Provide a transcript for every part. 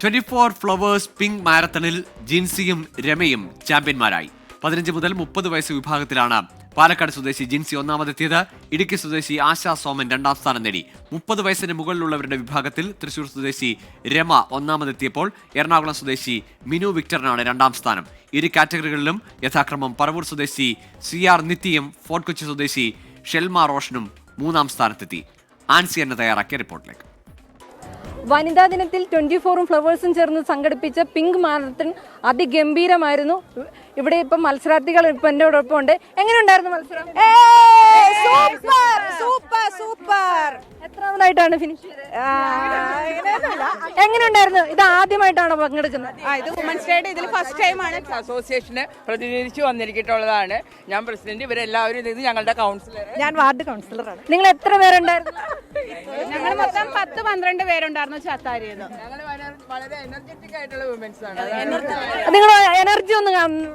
24 flowers pink മാരത്തണിൽ ജിൻസിയും രമയും ചാമ്പ്യന്മാരായി. 15 മുതൽ 30 വയസ്സ് വിഭാഗത്തിലാണ് പാലക്കാട് സ്വദേശി ജിൻസി ഒന്നാമതെത്തിയത്. ഇടുക്കി സ്വദേശി ആശാ സോമൻ രണ്ടാം സ്ഥാനം നേടി. 30 വയസ്സിന് മുകളിലുള്ളവരുടെ വിഭാഗത്തിൽ തൃശൂർ സ്വദേശി രമ ഒന്നാമതെത്തിയപ്പോൾ എറണാകുളം സ്വദേശി മിനു വിക്ടറിനാണ് രണ്ടാം സ്ഥാനം. ഇരു കാറ്റഗറികളിലും യഥാക്രമം പറവൂർ സ്വദേശി CR നിത്യയും ഫോർട്ട് കൊച്ചി സ്വദേശി ഷെൽമ റോഷനും മൂന്നാം സ്ഥാനത്തെത്തി. ആൻസി എന്ന തയ്യാറാക്കിയ റിപ്പോർട്ടിലേക്ക്. വനിതാ ദിനത്തിൽ 24 ഫ്ലവേഴ്സും ചേർന്ന് സംഘടിപ്പിച്ച പിങ്ക് മാരത്തൺ അതിഗംഭീരമായിരുന്നു. ഇവിടെ ഇപ്പം മത്സരാർത്ഥികൾ ഇപ്പം എൻ്റെ ഒപ്പം ഉണ്ട്. എങ്ങനെയുണ്ടായിരുന്നു മത്സരം? സൂപ്പർ. എത്രാമതായിട്ടാണ് ഫിനിഷ് ചെയ്തത്? എങ്ങനെയുണ്ടായിരുന്നു? ഇത് ആദ്യമായിട്ടാണോ പങ്കെടുക്കുന്നത്? ഇത് വുമൻസ് ഡേയുടെ ഇതിൽ ഫസ്റ്റ് ടൈമാണ് അസോസിയേഷനെ പ്രതിനിധീകരിച്ച് വന്നിരിച്ചിട്ടുള്ളതാണ്. ഞാൻ പ്രസിഡന്റ്, ഇവരെല്ലാവരും ഇത് ഞങ്ങളുടെ കൗൺസിലർ. ഞാൻ വാർഡ് കൗൺസിലറാണ്. നിങ്ങൾ എത്ര പേരുണ്ടായിരുന്നു? ഞങ്ങൾ മൊത്തം 10-12 പേരുണ്ടായിരുന്നു ചാത്താരിയത്. ഞങ്ങൾ വളരെ എനർജറ്റിക് ആയിട്ടുള്ള വുമൻസ് ആണ്. നിങ്ങൾ എനർജി ഒന്ന് കാണുന്നു.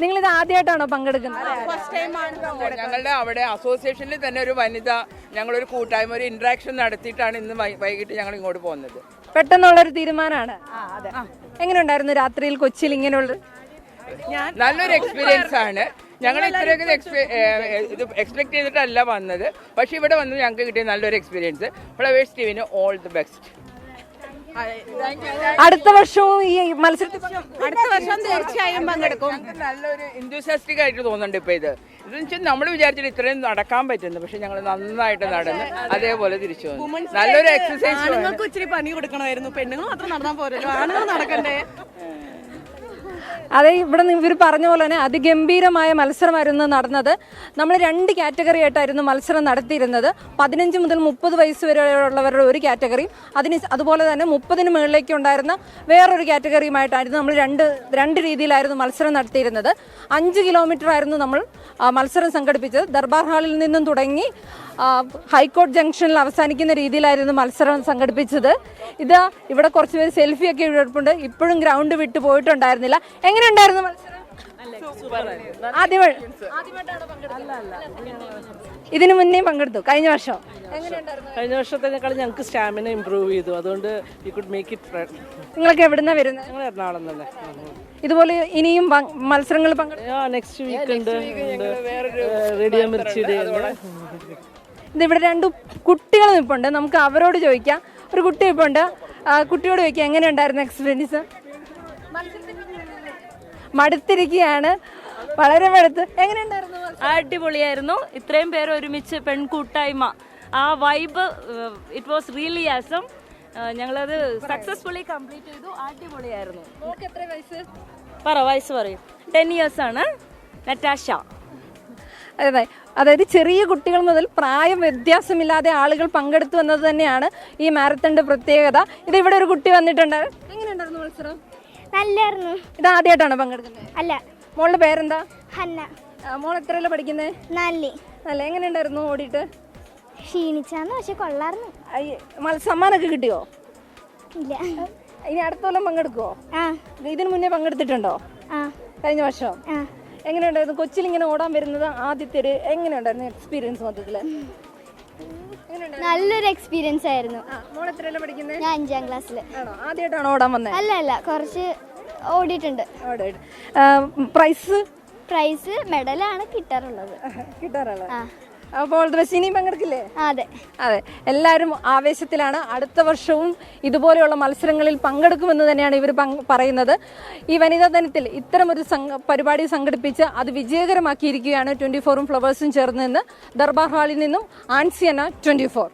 നിങ്ങളിത് ആദ്യമായിട്ടാണോ പങ്കെടുക്കുന്നത്? ഫസ്റ്റ് ടൈമാണ്. ഞങ്ങളുടെ അവിടെ അസോസിയേഷനിൽ തന്നെ ഒരു വനിത ഞങ്ങളൊരു കൂട്ടായ്മ, ഒരു ഇന്ററാക്ഷൻ നടത്തിയിട്ടാണ് ഇന്ന് വൈകിട്ട് ഞങ്ങൾ ഇങ്ങോട്ട് പോകുന്നത്. പെട്ടെന്നുള്ളൊരു തീരുമാനമാണ്. എങ്ങനെയുണ്ടായിരുന്നു രാത്രിയിൽ കൊച്ചിയിൽ ഇങ്ങനെയുള്ള? നല്ലൊരു എക്സ്പീരിയൻസ് ആണ്. ഞങ്ങൾ ഇത്രയൊക്കെ ഇത് എക്സ്പെക്ട് ചെയ്തിട്ടല്ല വന്നത്, പക്ഷെ ഇവിടെ വന്ന് ഞങ്ങൾക്ക് കിട്ടിയ നല്ലൊരു എക്സ്പീരിയൻസ്. ഫ്ലവേഴ്സ് ടിവിന് ഓൾ ദി ബെസ്റ്റ്. അടുത്ത വർഷവും ഈ മത്സരത്തിൽ അടുത്ത വർഷം തീർച്ചയായും പങ്കെടുക്കും. നല്ലൊരു ഇൻഡ്യൂസിയാസ്റ്റിക് ആയിട്ട് തോന്നുന്നുണ്ട് ഇപ്പൊ ഇതെന്ന് വെച്ചാൽ നമ്മൾ വിചാരിച്ചിട്ട് ഇത്രയും നടക്കാൻ പറ്റുന്നു, പക്ഷെ ഞങ്ങൾ നന്നായിട്ട് നടന്ന് അതേപോലെ തിരിച്ചു വന്നു. നല്ലൊരു എക്സസൈസ്. ആണുങ്ങൾക്ക് ഇച്ചിരി പണി കൊടുക്കണമായിരുന്നു, പെണ്ണുങ്ങൾ മാത്രം നടന്നാൽ പോരല്ലോ, ആണുങ്ങൾ നടക്കണ്ടേ? അതെ, ഇവിടെ ഇവർ പറഞ്ഞ പോലെ തന്നെ അതിഗംഭീരമായ മത്സരമായിരുന്നു നടന്നത്. നമ്മൾ 2 കാറ്റഗറി ആയിട്ടായിരുന്നു മത്സരം നടത്തിയിരുന്നത്. 15 മുതൽ 30 വയസ്സ് വരെയുള്ളവരുടെ ഒരു കാറ്റഗറിയും അതുപോലെ തന്നെ 30-ന് മുകളിലേക്ക് ഉണ്ടായിരുന്ന വേറൊരു കാറ്റഗറിയുമായിട്ടായിരുന്നു നമ്മൾ രണ്ട് രീതിയിലായിരുന്നു മത്സരം നടത്തിയിരുന്നത്. 5 കിലോമീറ്റർ ആയിരുന്നു നമ്മൾ മത്സരം സംഘടിപ്പിച്ചത്. ദർബാർ ഹാളിൽ നിന്നും തുടങ്ങി ഹൈക്കോർട്ട് ജംഗ്ഷനിൽ അവസാനിക്കുന്ന രീതിയിലായിരുന്നു മത്സരം സംഘടിപ്പിച്ചത്. ഇവിടെ കുറച്ച് പേര് സെൽഫിയൊക്കെ എടുപ്പുണ്ട്. ഇപ്പോഴും ഗ്രൗണ്ട് വിട്ടു പോയിട്ടുണ്ടായിരുന്നില്ല. എങ്ങനെയുണ്ടായിരുന്നു മത്സരം? ഇതിനു മുന്നേ പങ്കെടുത്തു കഴിഞ്ഞ വർഷം. കഴിഞ്ഞ വർഷത്തേക്കാൾ ഞങ്ങൾക്ക് സ്റ്റാമിന ഇംപ്രൂവ് ചെയ്തു, അതുകൊണ്ട് യു കുഡ് മേക്ക് ഇറ്റ്. നിങ്ങൾക്ക് എവിടുന്നാ വരുന്നത്? ഞങ്ങൾ എറണാകുളം തന്നെ. ഇതുപോലെ ഇനിയും മത്സരങ്ങൾ പങ്കെടുക്കും. നെക്സ്റ്റ് വീക്ക് ഉണ്ട് റേഡിയോ മിർച്ചി ഡേ. ഇതിവിടെ 2 കുട്ടികൾ നിൽപ്പുണ്ട്. നമുക്ക് അവരോട് ചോദിക്കാം. ഒരു കുട്ടി നിൽപ്പുണ്ട്. കുട്ടിയോട് ചോദിക്കാം എങ്ങനെയുണ്ടായിരുന്നു എക്സ്പീരിയൻസ്? മടുത്തിരിക്കുകയാണ്, വളരെ മടുത്ത്. എങ്ങനെയുണ്ടായിരുന്നു? അടിപൊളിയായിരുന്നു. ഇത്രയും പേര് ഒരുമിച്ച് പെൺകൂട്ടായ്മ, ആ vibe, it was really Assam. ഞങ്ങളത് സക്സസ്ഫുള്ളി കംപ്ലീറ്റ് ചെയ്തു. അടിപൊളിയായിരുന്നു. വയസ്സ് പറയും. 10 years ആണ് നറ്റാഷ. അതായത് ചെറിയ കുട്ടികൾ മുതൽ പ്രായം വ്യത്യാസമില്ലാതെ ആളുകൾ പങ്കെടുത്തു എന്നത് തന്നെയാണ് ഈ മാരത്തണിന്റെ പ്രത്യേകത. ഇത് ഇവിടെ ഒരു കുട്ടി വന്നിട്ടുണ്ട്. എങ്ങനെയുണ്ടായിരുന്നു മത്സരം? നല്ലായിരുന്നു. ഇത് ആദ്യമായിട്ടാണോ പങ്കെടുക്കുന്നത്? അല്ല. മോളുടെ പേരെന്താ? ഹന്ന. മോൾ എത്രയല്ല പഠിക്കുന്നത്? 4. നല്ല. എങ്ങനെയുണ്ടായിരുന്നു ഓടിയിട്ട്? ക്ഷീണിച്ചാന്ന്, പക്ഷെ കൊള്ളായിരുന്നു. സമ്മാനമൊക്കെ കിട്ടിയോ? ഇല്ല. ഇനി അടുത്ത കൊല്ലം പങ്കെടുക്കുവോ? ഇതിനു മുന്നേ പങ്കെടുത്തിട്ടുണ്ടോ? കഴിഞ്ഞ വർഷം. എങ്ങനെയുണ്ടായിരുന്നു? കൊച്ചിയിൽ ഇങ്ങനെ ഓടാൻ വരുന്നത് ആദ്യത്തെ എങ്ങനെയുണ്ടായിരുന്നു എക്സ്പീരിയൻസ് മൊത്തത്തില്? നല്ലൊരു എക്സ്പീരിയൻസ് ആയിരുന്നു. മോൾ എത്രയല്ല പഠിക്കുന്നത്? ഞാൻ 5ാം ക്ലാസ്സിൽ. ആദ്യമായിട്ടാണോ ഓടാൻ വന്നത്? അല്ല, കുറച്ച് ഓടിയിട്ടുണ്ട്. പ്രൈസ് മെഡലാണ് കിട്ടാറുള്ളത്. അപ്പോൾ ഇനി പങ്കെടുക്കില്ലേ? അതെ. എല്ലാവരും ആവേശത്തിലാണ്. അടുത്ത വർഷവും ഇതുപോലെയുള്ള മത്സരങ്ങളിൽ പങ്കെടുക്കുമെന്ന് തന്നെയാണ് ഇവർ പറയുന്നത്. ഈ വനിതാ ദിനത്തിൽ ഇത്തരമൊരു പരിപാടി സംഘടിപ്പിച്ച് അത് വിജയകരമാക്കിയിരിക്കുകയാണ് 24 ഫ്ലവേഴ്സും ചേർന്ന് നിന്ന്. ദർബാർ ഹാളിൽ നിന്നും ആൻസിയന, 24.